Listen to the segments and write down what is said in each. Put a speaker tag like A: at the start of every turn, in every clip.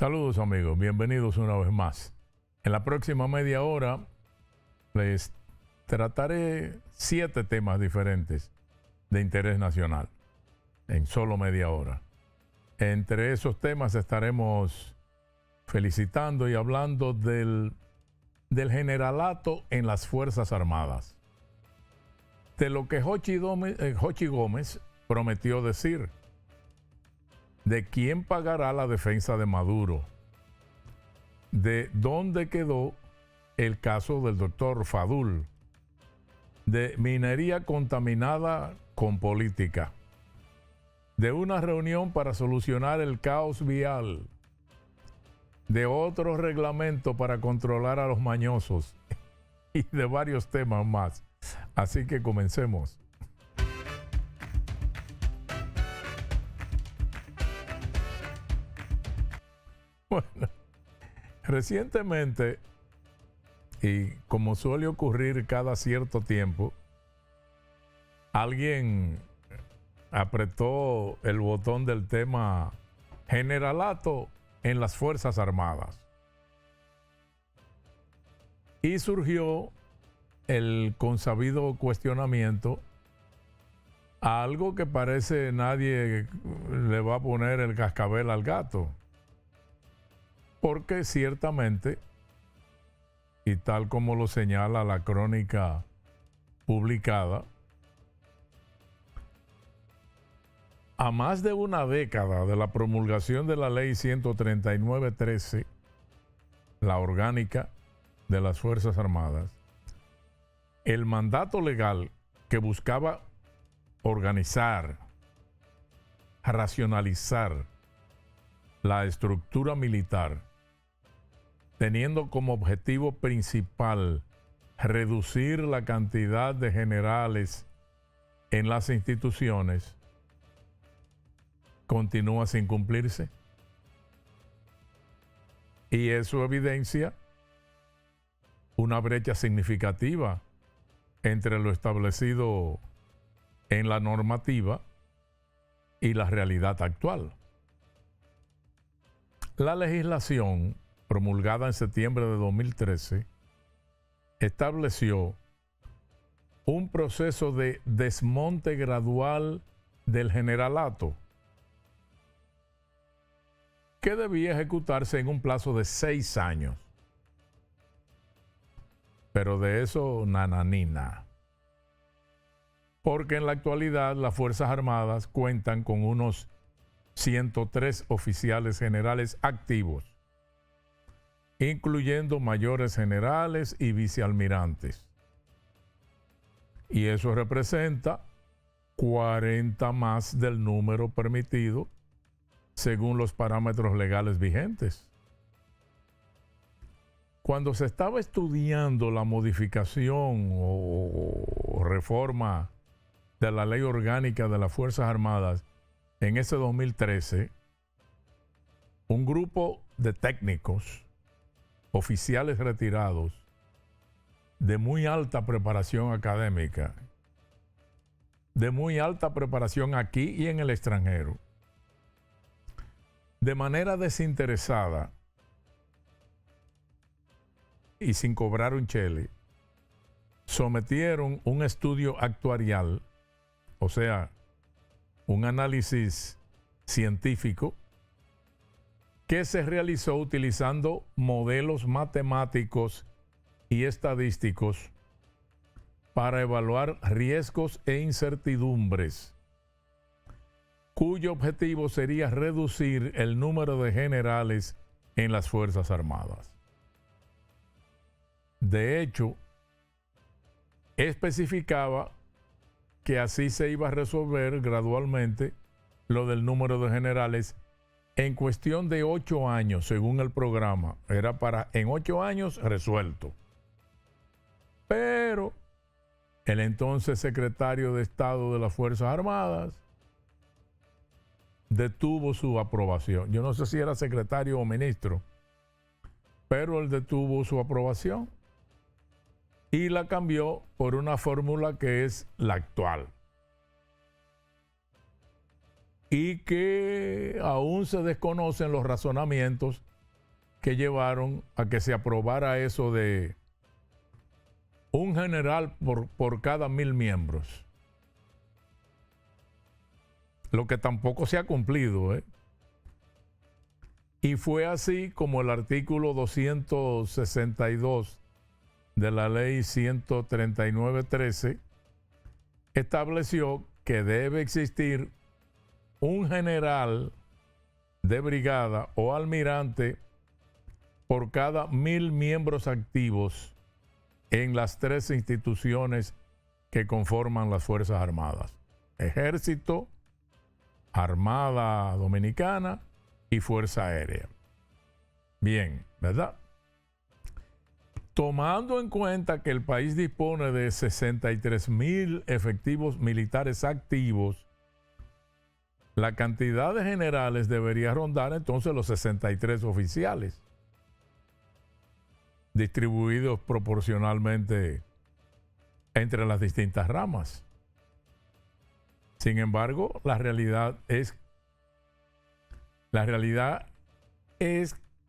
A: Saludos amigos, bienvenidos una vez más. En la próxima media hora les trataré 7 temas diferentes de interés nacional en solo media hora. Entre esos temas estaremos felicitando y hablando del generalato en las Fuerzas Armadas, de lo que Jochi Gómez prometió decir, de quién pagará la defensa de Maduro, de dónde quedó el caso del doctor Fadul, de minería contaminada con política, de una reunión para solucionar el caos vial, de otro reglamento para controlar a los mañosos y de varios temas más. Así que comencemos. Bueno, recientemente, y como suele ocurrir cada cierto tiempo, alguien apretó el botón del tema generalato en las Fuerzas Armadas. Y surgió el consabido cuestionamiento a algo que parece nadie le va a poner el cascabel al gato. Porque ciertamente, y tal como lo señala la crónica publicada, a más de una década de la promulgación de la Ley 139-13, la orgánica de las Fuerzas Armadas, el mandato legal que buscaba organizar, racionalizar la estructura militar, teniendo como objetivo principal reducir la cantidad de generales en las instituciones, continúa sin cumplirse. Y eso evidencia una brecha significativa entre lo establecido en la normativa y la realidad actual. La legislación promulgada en septiembre de 2013 estableció un proceso de desmonte gradual del generalato que debía ejecutarse en un plazo de 6 años. Pero de eso nananina. Porque en la actualidad las Fuerzas Armadas cuentan con unos 103 oficiales generales activos, incluyendo mayores generales y vicealmirantes. Y eso representa 40 más del número permitido según los parámetros legales vigentes. Cuando se estaba estudiando la modificación o reforma de la Ley Orgánica de las Fuerzas Armadas en ese 2013, un grupo de técnicos, oficiales retirados, de muy alta preparación académica, de muy alta preparación aquí y en el extranjero, de manera desinteresada y sin cobrar un chele, sometieron un estudio actuarial, o sea, un análisis científico que se realizó utilizando modelos matemáticos y estadísticos para evaluar riesgos e incertidumbres, cuyo objetivo sería reducir el número de generales en las Fuerzas Armadas. De hecho, especificaba que así se iba a resolver gradualmente lo del número de generales en cuestión de 8 años, según el programa. Era para en 8 años resuelto. Pero el entonces secretario de Estado de las Fuerzas Armadas detuvo su aprobación. Yo no sé si era secretario o ministro, pero él detuvo su aprobación y la cambió por una fórmula que es la actual. Y que aún se desconocen los razonamientos que llevaron a que se aprobara eso de un general por cada 1,000 miembros. Lo que tampoco se ha cumplido, ¿eh? Y fue así como el artículo 262 de la ley 139.13 estableció que debe existir un general de brigada o almirante por cada 1,000 miembros activos en las 3 instituciones que conforman las Fuerzas Armadas: Ejército, Armada Dominicana y Fuerza Aérea. Bien, ¿verdad? Tomando en cuenta que el país dispone de 63,000 efectivos militares activos, la cantidad de generales debería rondar entonces los 63 oficiales, distribuidos proporcionalmente entre las distintas ramas. Sin embargo, la realidad es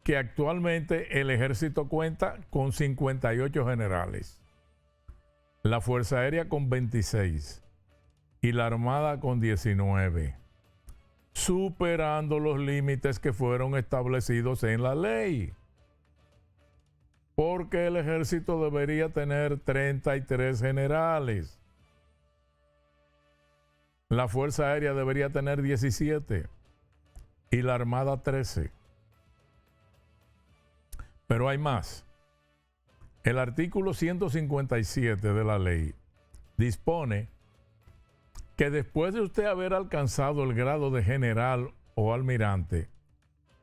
A: que actualmente el Ejército cuenta con 58 generales, la Fuerza Aérea con 26 y la Armada con 19, superando los límites que fueron establecidos en la ley, porque el Ejército debería tener 33 generales, la Fuerza Aérea debería tener 17 y la Armada 13. Pero hay más. El artículo 157 de la ley dispone que después de usted haber alcanzado el grado de general o almirante,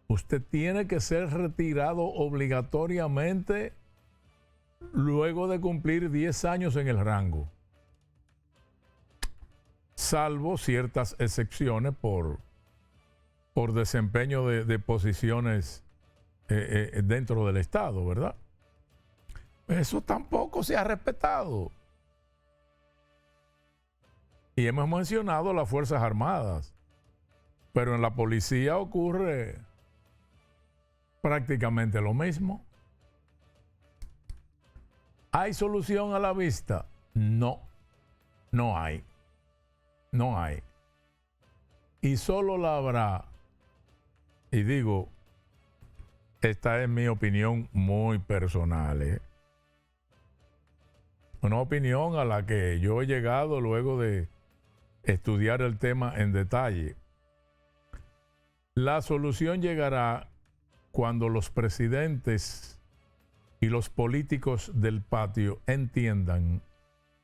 A: usted tiene que ser retirado obligatoriamente luego de cumplir 10 años en el rango, salvo ciertas excepciones por desempeño de posiciones dentro del Estado, ¿verdad? Eso tampoco se ha respetado. Y hemos mencionado las Fuerzas Armadas, pero en la policía ocurre prácticamente lo mismo. ¿Hay solución a la vista? No, no hay. No hay. Y solo la habrá, y digo, esta es mi opinión muy personal, ¿eh? Una opinión a la que yo he llegado luego de estudiar el tema en detalle. La solución llegará cuando los presidentes y los políticos del patio entiendan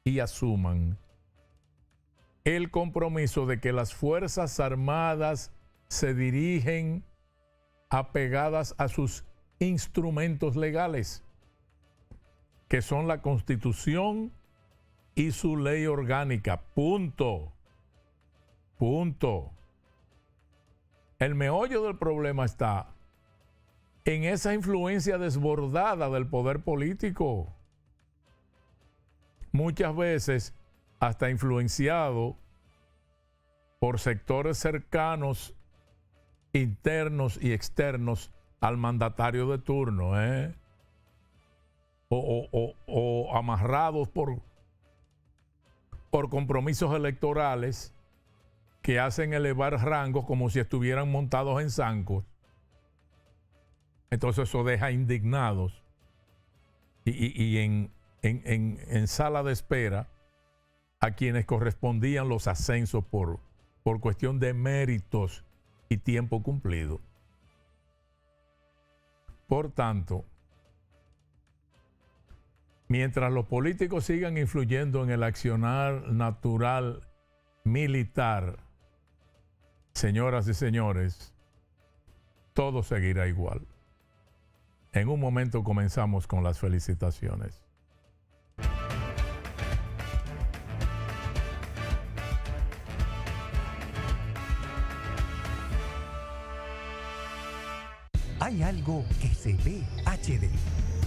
A: y asuman el compromiso de que las Fuerzas Armadas se dirigen apegadas a sus instrumentos legales, que son la Constitución y su ley orgánica. Punto. Punto. El meollo del problema está en esa influencia desbordada del poder político, muchas veces hasta influenciado por sectores cercanos, internos y externos al mandatario de turno, o amarrados por compromisos electorales que hacen elevar rangos como si estuvieran montados en zancos. Entonces eso deja indignados y en sala de espera a quienes correspondían los ascensos por cuestión de méritos y tiempo cumplido. Por tanto, mientras los políticos sigan influyendo en el accionar natural militar, señoras y señores, todo seguirá igual. En un momento comenzamos con las felicitaciones.
B: Hay algo que se ve HD,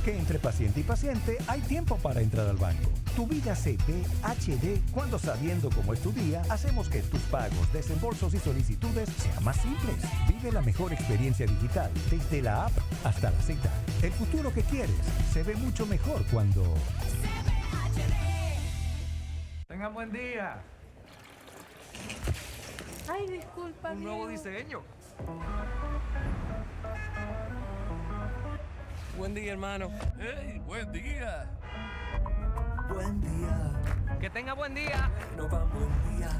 B: que entre paciente y paciente hay tiempo para entrar al banco, Tu vida se ve HD cuando, sabiendo cómo es tu día, hacemos que tus pagos, desembolsos y solicitudes sean más simples. Vive la mejor experiencia digital desde la app hasta la Z. El futuro que quieres se ve mucho mejor cuando...
C: Tengan buen día.
D: Ay, disculpa.
C: Un nuevo
D: Diego.
C: diseño. Buen día, hermano.
E: ¡Hey! ¡Buen día!
F: Buen día,
C: Que tenga buen día.
F: no va buen día.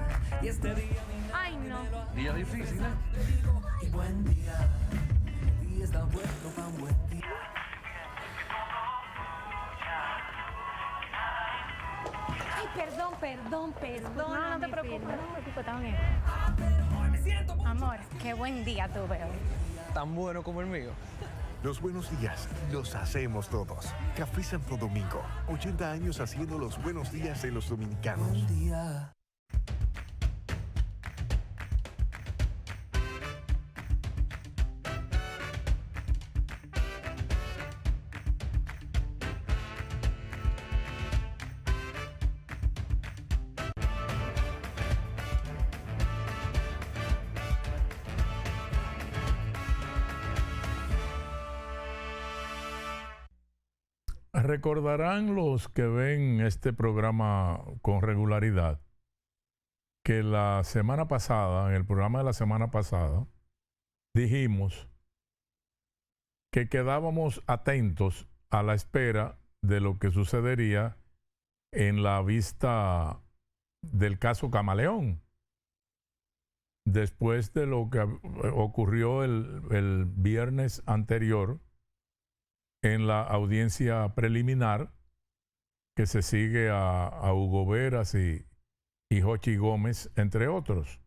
F: Y este día
D: Ay, no.
E: Día difícil, ¿eh?
F: y buen día. El día está bueno, va buen día.
D: Ay, perdón.
G: No, no te preocupes, está bien. Amor, qué buen día tuve hoy.
C: Tan bueno como el mío.
H: Los buenos días los hacemos todos. Café Santo Domingo, 80 años haciendo los buenos días de los dominicanos.
F: Buen día.
A: Recordarán los que ven este programa con regularidad que la semana pasada, en el programa de la semana pasada, dijimos que quedábamos atentos a la espera de lo que sucedería en la vista del caso Camaleón. Después de lo que ocurrió el viernes anterior en la audiencia preliminar que se sigue a Hugo Veras y Jochi Gómez, entre otros,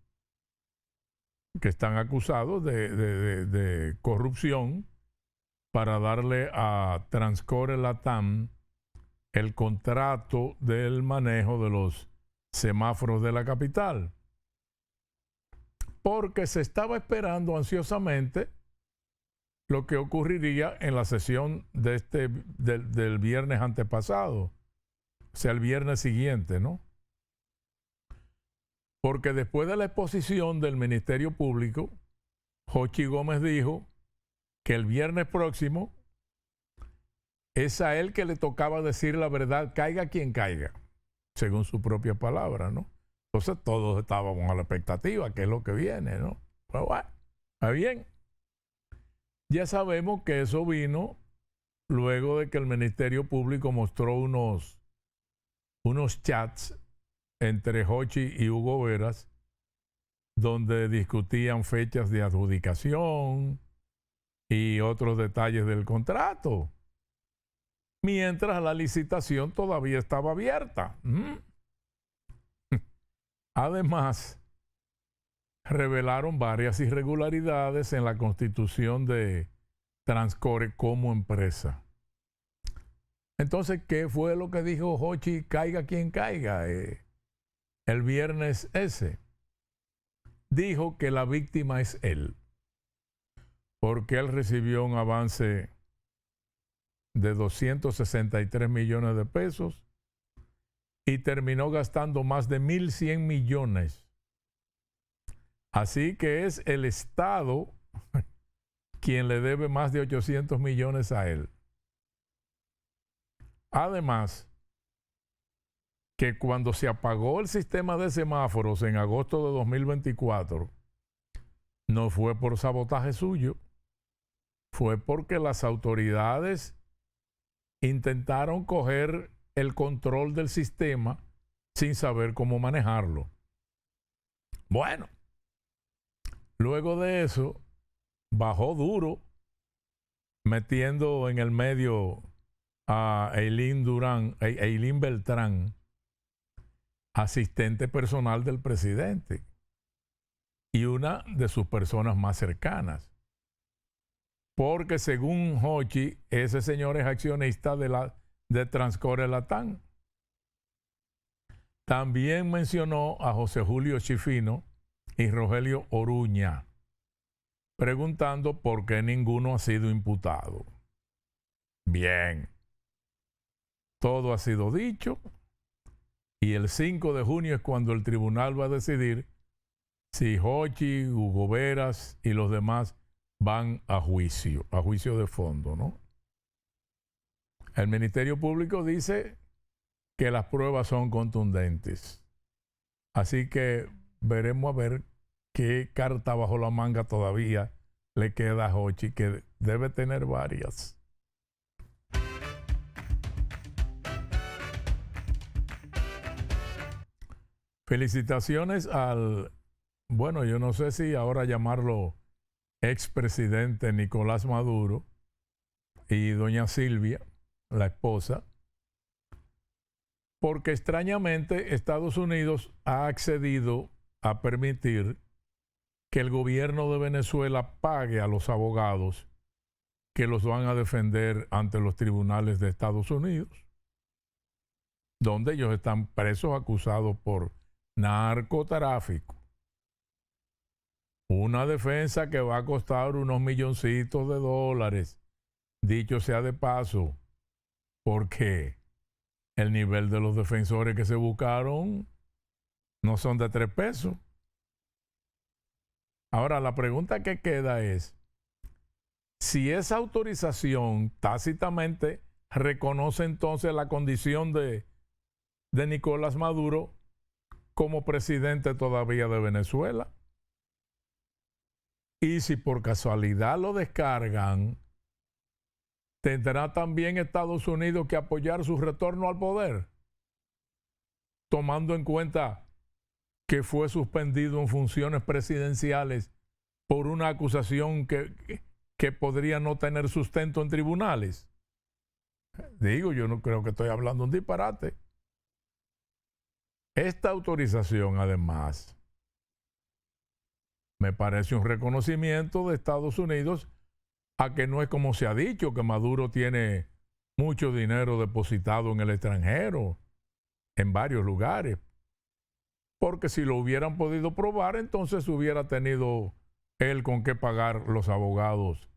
A: que están acusados de corrupción para darle a Transcore Latam el contrato del manejo de los semáforos de la capital. Porque se estaba esperando ansiosamente lo que ocurriría en la sesión del viernes antepasado, o sea, el viernes siguiente, ¿no? Porque después de la exposición del Ministerio Público, Jochi Gómez dijo que el viernes próximo es a él que le tocaba decir la verdad, caiga quien caiga, según su propia palabra, ¿no? Entonces todos estábamos a la expectativa, que es lo que viene, ¿no? Pues bueno, está bien. Ya sabemos que eso vino luego de que el Ministerio Público mostró unos chats entre Jochi y Hugo Veras, donde discutían fechas de adjudicación y otros detalles del contrato, mientras la licitación todavía estaba abierta. Además, revelaron varias irregularidades en la constitución de Transcore como empresa. Entonces, ¿qué fue lo que dijo Jochi? Caiga quien caiga. El viernes ese. Dijo que la víctima es él, porque él recibió un avance de 263 millones de pesos y terminó gastando más de 1.100 millones. Así que es el Estado quien le debe más de 800 millones a él. Además, que cuando se apagó el sistema de semáforos en agosto de 2024, no fue por sabotaje suyo, fue porque las autoridades intentaron coger el control del sistema sin saber cómo manejarlo. Bueno, luego de eso, bajó duro, metiendo en el medio a Eileen Beltrán, asistente personal del presidente y una de sus personas más cercanas. Porque según Jochi, ese señor es accionista de Transcore Latam. También mencionó a José Julio Chifino y Rogelio Oruña, preguntando por qué ninguno ha sido imputado. Bien, todo ha sido dicho, Y el 5 de junio es cuando el tribunal va a decidir si Hochi, Hugo Veras y los demás van a juicio de fondo, ¿no? El Ministerio Público dice que las pruebas son contundentes. Así que veremos a ver qué carta bajo la manga todavía le queda a Hochi, que debe tener varias. Felicitaciones al, bueno, yo no sé si ahora llamarlo expresidente Nicolás Maduro y doña Silvia, la esposa, porque extrañamente Estados Unidos ha accedido a permitir que el gobierno de Venezuela pague a los abogados que los van a defender ante los tribunales de Estados Unidos, donde ellos están presos acusados por narcotráfico. Una defensa que va a costar unos milloncitos de dólares, dicho sea de paso, porque el nivel de los defensores que se buscaron no son de 3 pesos. Ahora, la pregunta que queda es, si esa autorización tácitamente reconoce entonces la condición de Nicolás Maduro como presidente todavía de Venezuela, y si por casualidad lo descargan, ¿tendrá también Estados Unidos que apoyar su retorno al poder? Tomando en cuenta que fue suspendido en funciones presidenciales por una acusación que podría no tener sustento en tribunales. Digo, yo no creo que estoy hablando un disparate. Esta autorización, además, me parece un reconocimiento de Estados Unidos a que no es como se ha dicho, que Maduro tiene mucho dinero depositado en el extranjero, en varios lugares. Porque si lo hubieran podido probar, entonces hubiera tenido él con qué pagar los abogados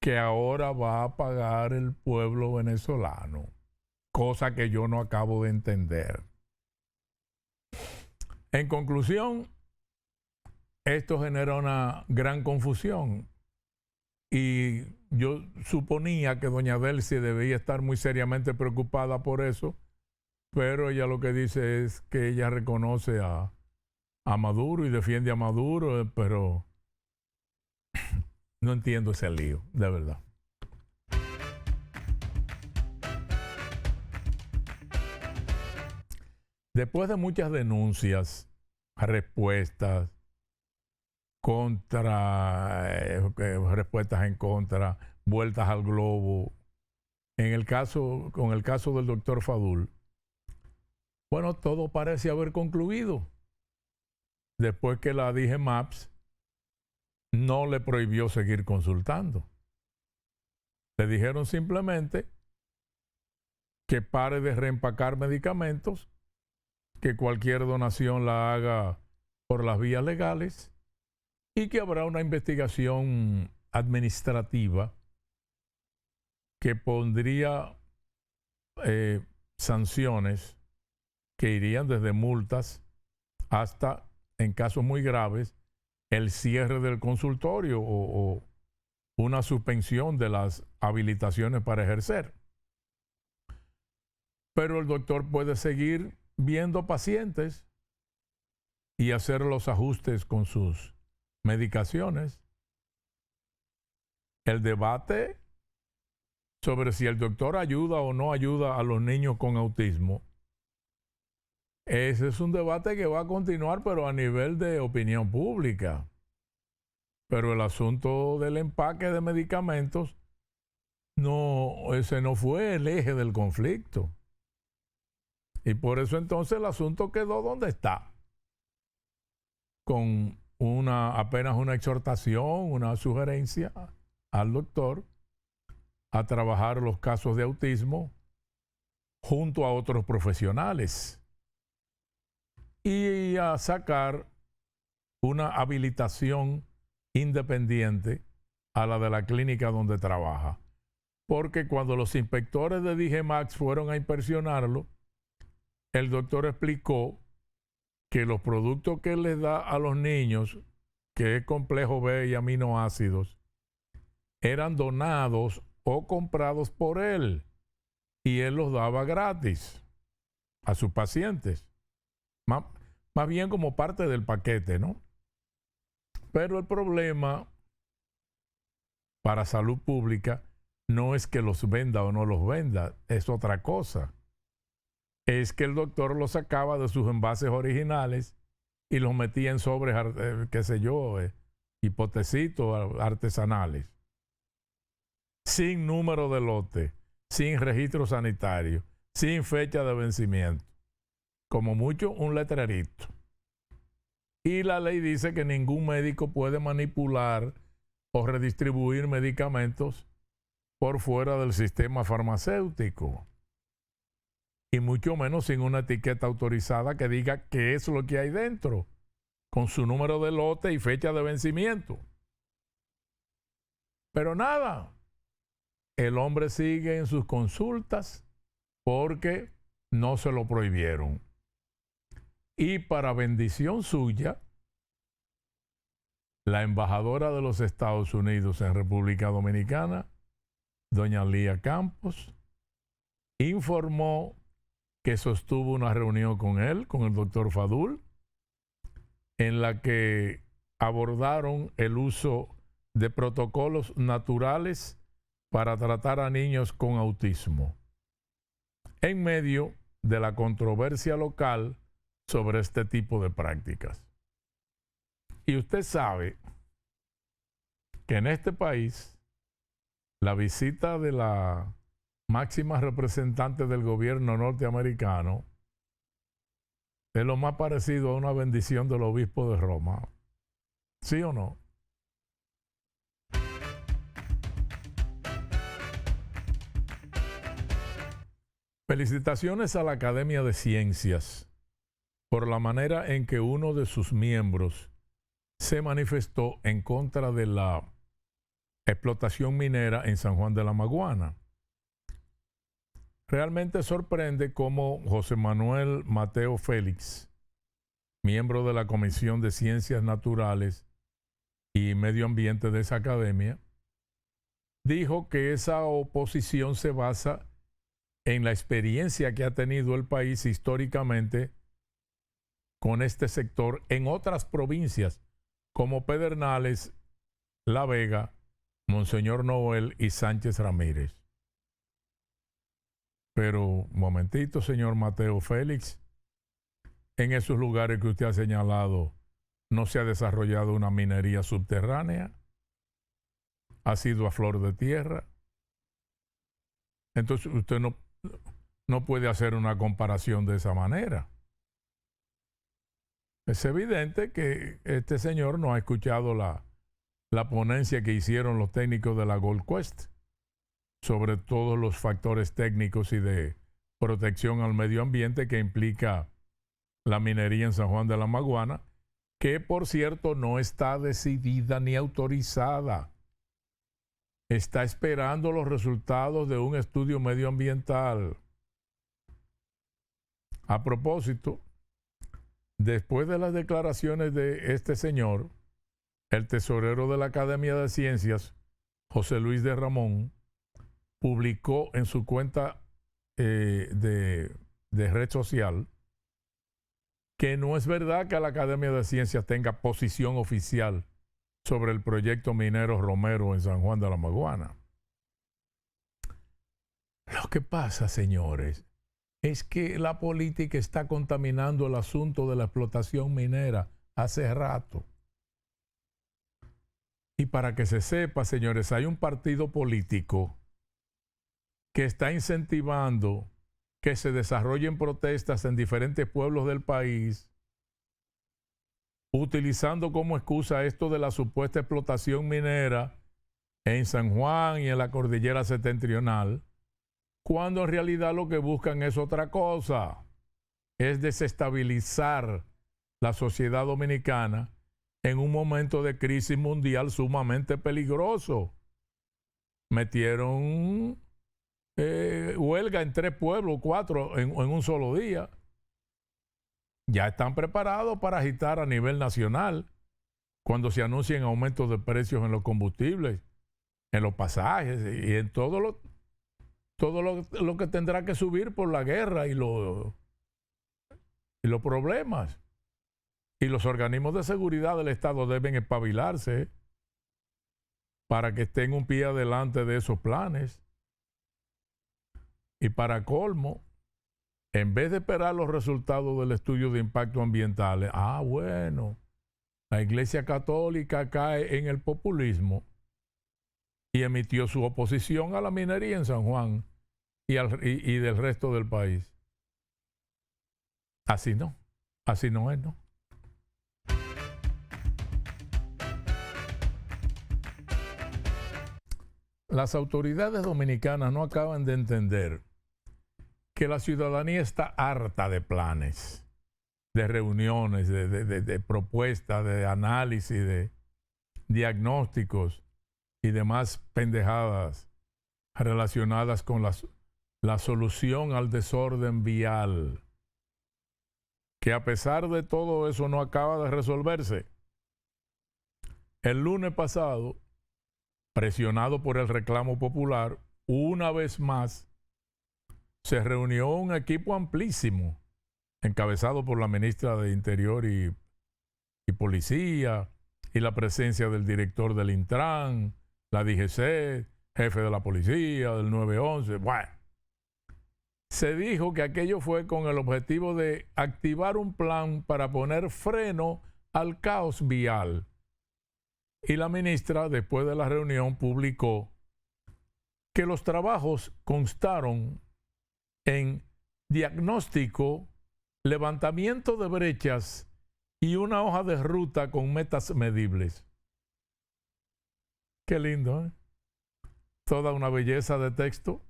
A: que ahora va a pagar el pueblo venezolano, cosa que yo no acabo de entender. En conclusión, esto genera una gran confusión y yo suponía que doña Delcy debía estar muy seriamente preocupada por eso, pero ella lo que dice es que ella reconoce a Maduro y defiende a Maduro, pero no entiendo ese lío, de verdad. Después de muchas denuncias, respuestas respuestas en contra, vueltas al globo, con el caso del doctor Fadul, bueno, todo parece haber concluido después que la DG MAPS no le prohibió seguir consultando. Le dijeron simplemente que pare de reempacar medicamentos, que cualquier donación la haga por las vías legales y que habrá una investigación administrativa que pondría sanciones que irían desde multas hasta, en casos muy graves, el cierre del consultorio o una suspensión de las habilitaciones para ejercer. Pero el doctor puede seguir viendo pacientes y hacer los ajustes con sus medicaciones. El debate sobre si el doctor ayuda o no ayuda a los niños con autismo, ese es un debate que va a continuar, pero a nivel de opinión pública. Pero el asunto del empaque de medicamentos, ese no fue el eje del conflicto. Y por eso entonces el asunto quedó donde está, con apenas una exhortación, una sugerencia al doctor a trabajar los casos de autismo junto a otros profesionales y a sacar una habilitación independiente a la de la clínica donde trabaja. Porque cuando los inspectores de DG MAPS fueron a inspeccionarlo, el doctor explicó que los productos que él les da a los niños, que es complejo B y aminoácidos, eran donados o comprados por él y él los daba gratis a sus pacientes. Más bien como parte del paquete, ¿no? Pero el problema para salud pública no es que los venda o no los venda, es otra cosa. Es que el doctor los sacaba de sus envases originales y los metía en sobres, qué sé yo, hipotecitos artesanales, sin número de lote, sin registro sanitario, sin fecha de vencimiento, como mucho un letrerito. Y la ley dice que ningún médico puede manipular o redistribuir medicamentos por fuera del sistema farmacéutico, y mucho menos sin una etiqueta autorizada que diga qué es lo que hay dentro, con su número de lote y fecha de vencimiento. Pero nada, el hombre sigue en sus consultas porque no se lo prohibieron. Y para bendición suya, la embajadora de los Estados Unidos en República Dominicana, doña Lía Campos, informó que sostuvo una reunión con él, con el doctor Fadul, en la que abordaron el uso de protocolos naturales para tratar a niños con autismo, en medio de la controversia local sobre este tipo de prácticas. Y usted sabe que en este país la visita de la máxima representante del gobierno norteamericano es lo más parecido a una bendición del obispo de Roma. ¿Sí o no? Felicitaciones a la Academia de Ciencias por la manera en que uno de sus miembros se manifestó en contra de la explotación minera en San Juan de la Maguana. Realmente sorprende cómo José Manuel Mateo Félix, miembro de la Comisión de Ciencias Naturales y Medio Ambiente de esa academia, dijo que esa oposición se basa en la experiencia que ha tenido el país históricamente con este sector en otras provincias como Pedernales, La Vega, Monseñor Noel y Sánchez Ramírez. Pero, un momentito, señor Mateo Félix, en esos lugares que usted ha señalado, ¿no se ha desarrollado una minería subterránea? ¿Ha sido a flor de tierra? Entonces, usted no puede hacer una comparación de esa manera. Es evidente que este señor no ha escuchado la ponencia que hicieron los técnicos de la Gold Quest sobre todos los factores técnicos y de protección al medio ambiente que implica la minería en San Juan de la Maguana, que por cierto no está decidida ni autorizada. Está esperando los resultados de un estudio medioambiental. A propósito, después de las declaraciones de este señor, el tesorero de la Academia de Ciencias, José Luis de Ramón, publicó en su cuenta de red social que no es verdad que la Academia de Ciencias tenga posición oficial sobre el proyecto minero Romero en San Juan de la Maguana. Lo que pasa, señores, es que la política está contaminando el asunto de la explotación minera hace rato. Y para que se sepa, señores, hay un partido político que está incentivando que se desarrollen protestas en diferentes pueblos del país, utilizando como excusa esto de la supuesta explotación minera en San Juan y en la cordillera septentrional, cuando en realidad lo que buscan es otra cosa, es desestabilizar la sociedad dominicana en un momento de crisis mundial sumamente peligroso. Metieron huelga en 3 pueblos, 4 en un solo día, ya están preparados para agitar a nivel nacional cuando se anuncien aumentos de precios en los combustibles, en los pasajes y en todo lo que tendrá que subir por la guerra y los problemas. Y los organismos de seguridad del Estado deben espabilarse para que estén un pie adelante de esos planes. Y para colmo, en vez de esperar los resultados del estudio de impacto ambiental, bueno, la Iglesia Católica cae en el populismo y emitió su oposición a la minería en San Juan y del resto del país. Así no es, ¿no? Las autoridades dominicanas no acaban de entender que la ciudadanía está harta de planes, de reuniones, de propuestas, de análisis, de diagnósticos y demás pendejadas relacionadas con la solución al desorden vial, que a pesar de todo eso no acaba de resolverse. El lunes pasado, presionado por el reclamo popular, una vez más, se reunió un equipo amplísimo, encabezado por la ministra de Interior y Policía, y la presencia del director del Intran, la DGC, jefe de la policía, del 911. Bueno, se dijo que aquello fue con el objetivo de activar un plan para poner freno al caos vial. Y la ministra, después de la reunión, publicó que los trabajos constaron en diagnóstico, levantamiento de brechas y una hoja de ruta con metas medibles. Qué lindo, ¿eh? Toda una belleza de texto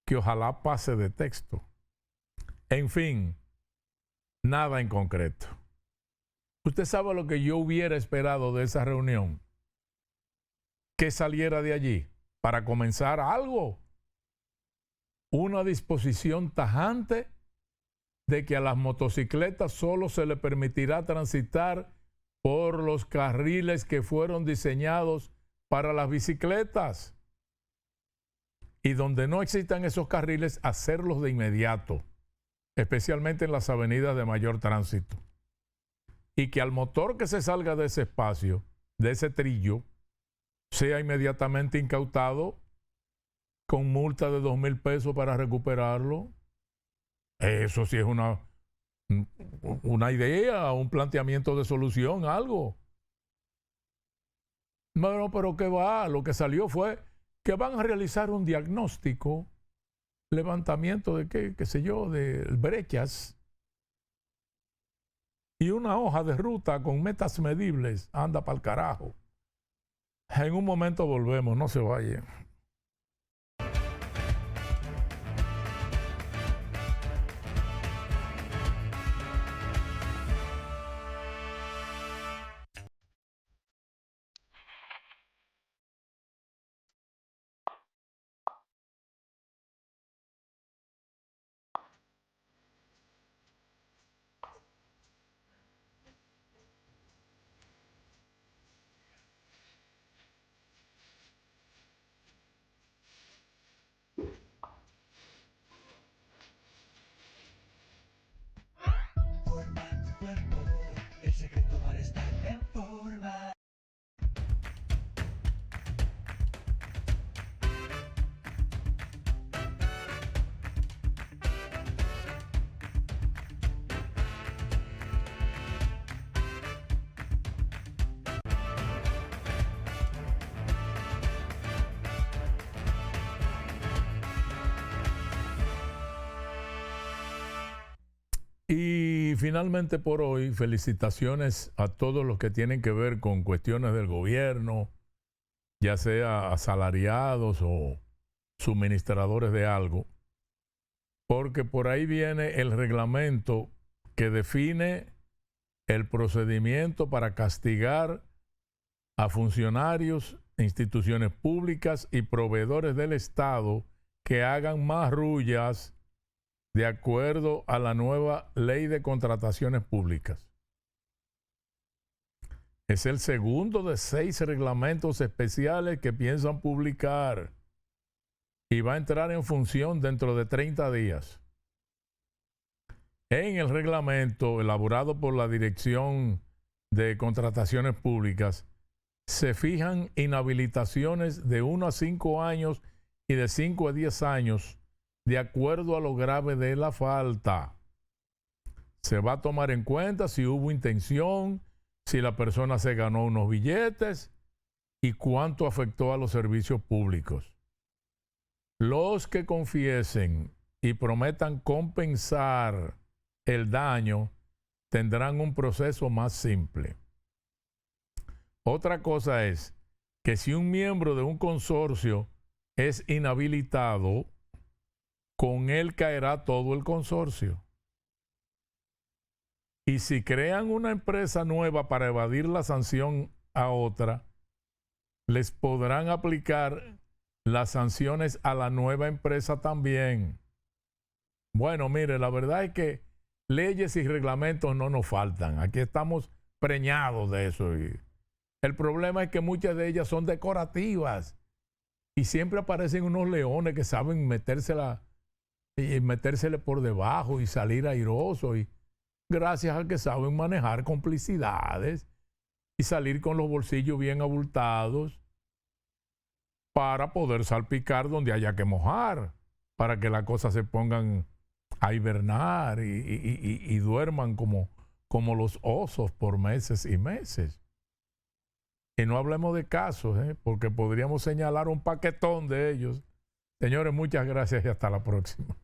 A: que ojalá pase de texto. En fin, nada en concreto. ¿Usted sabe lo que yo hubiera esperado de esa reunión? Que saliera de allí para comenzar algo. Una disposición tajante de que a las motocicletas solo se le permitirá transitar por los carriles que fueron diseñados para las bicicletas. Y donde no existan esos carriles, hacerlos de inmediato, especialmente en las avenidas de mayor tránsito. Y que al motor que se salga de ese espacio, de ese trillo, sea inmediatamente incautado con multa de 2,000 pesos para recuperarlo. Eso sí es una idea, un planteamiento de solución, algo. Bueno, pero ¿qué va? Lo que salió fue que van a realizar un diagnóstico, levantamiento de qué sé yo, de brechas y una hoja de ruta con metas medibles. Anda pa'l carajo. En un momento volvemos, no se vayan. Y finalmente por hoy, felicitaciones a todos los que tienen que ver con cuestiones del gobierno, ya sea asalariados o suministradores de algo, porque por ahí viene el reglamento que define el procedimiento para castigar a funcionarios, instituciones públicas y proveedores del Estado que hagan marrullas de acuerdo a la nueva Ley de Contrataciones Públicas. Es el segundo de 6 reglamentos especiales que piensan publicar y va a entrar en función dentro de 30 días. En el reglamento elaborado por la Dirección de Contrataciones Públicas se fijan inhabilitaciones de 1 a 5 años y de 5 a 10 años de acuerdo a lo grave de la falta. Se va a tomar en cuenta si hubo intención, si la persona se ganó unos billetes y cuánto afectó a los servicios públicos. Los que confiesen y prometan compensar el daño tendrán un proceso más simple. Otra cosa es que si un miembro de un consorcio es inhabilitado, con él caerá todo el consorcio. Y si crean una empresa nueva para evadir la sanción a otra, les podrán aplicar las sanciones a la nueva empresa también. Bueno, mire, la verdad es que leyes y reglamentos no nos faltan. Aquí estamos preñados de eso. Y el problema es que muchas de ellas son decorativas y siempre aparecen unos leones que saben metérsele por debajo y salir airosos, y gracias a que saben manejar complicidades y salir con los bolsillos bien abultados para poder salpicar donde haya que mojar, para que las cosas se pongan a hibernar y duerman como los osos por meses y meses. Y no hablemos de casos, porque podríamos señalar un paquetón de ellos. Señores, muchas gracias y hasta la próxima.